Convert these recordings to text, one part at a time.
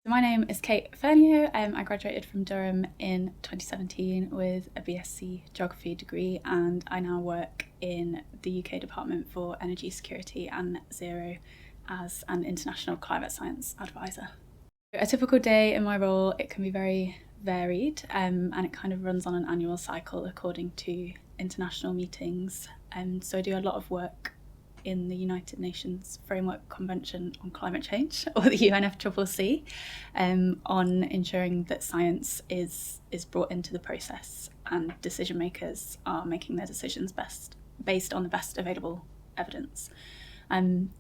My name is Kate Fearnyough. I graduated from Durham in 2017 with a BSc Geography degree, and I now work in the UK Department for Energy Security and Net Zero as an international climate science advisor. A typical day in my role, it can be very varied, and it kind of runs on an annual cycle according to international meetings. So I do a lot of work in the United Nations Framework Convention on Climate Change, or the UNFCCC, on ensuring that science is brought into the process and decision makers are making their decisions based on the best available evidence.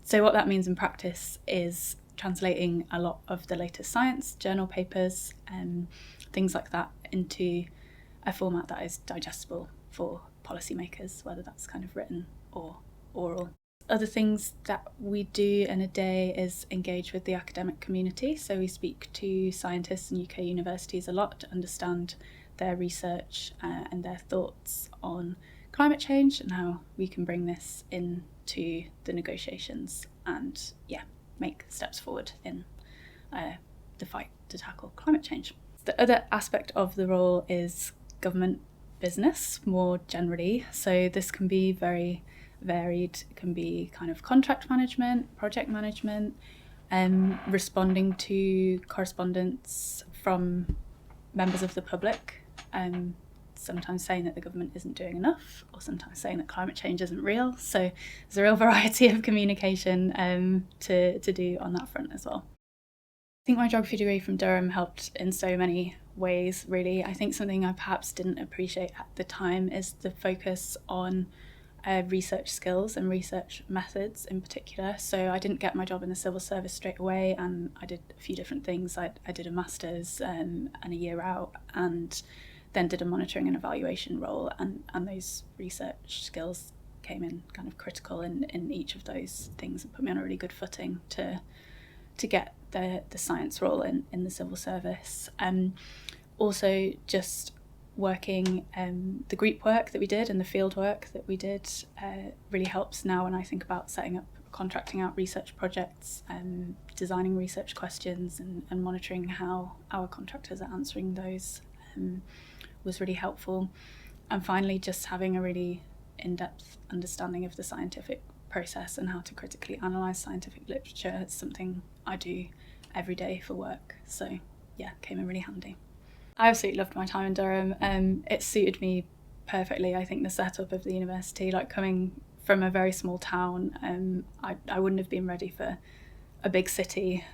So what that means in practice is translating a lot of the latest science, journal papers, things like that into a format that is digestible for policymakers, whether that's kind of written or oral. Other things that we do in a day is engage with the academic community. So we speak to scientists in UK universities a lot to understand their research and their thoughts on climate change and how we can bring this into the negotiations and make steps forward in the fight to tackle climate change. The other aspect of the role is government business more generally. So this can be very varied. It can be kind of contract management, project management, responding to correspondence from members of the public, sometimes saying that the government isn't doing enough, or sometimes saying that climate change isn't real. So there's a real variety of communication to do on that front as well. I think my geography degree from Durham helped in so many ways, really. I think something I perhaps didn't appreciate at the time is the focus on research skills and research methods in particular. So I didn't get my job in the civil service straight away, and I did a few different things. I did a master's and a year out, and then did a monitoring and evaluation role, and those research skills came in kind of critical in each of those things and put me on a really good footing to get the science role in the civil service. Also just working, the group work that we did and the field work that we did really helps now when I think about setting up, contracting out research projects, designing research questions and monitoring how our contractors are answering those was really helpful. And finally, just having a really in-depth understanding of the scientific process and how to critically analyse scientific literature. It's something I do every day for work, so came in really handy. I absolutely loved my time in Durham. It suited me perfectly. I think the setup of the university, like coming from a very small town, I wouldn't have been ready for a big city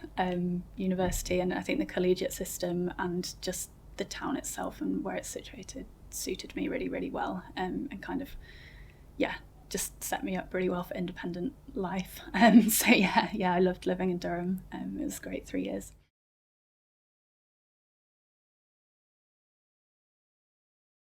university, and I think the collegiate system and just the town itself and where it's situated suited me really, really well, and kind of, just set me up really well for independent life. So I loved living in Durham. It was a great 3 years.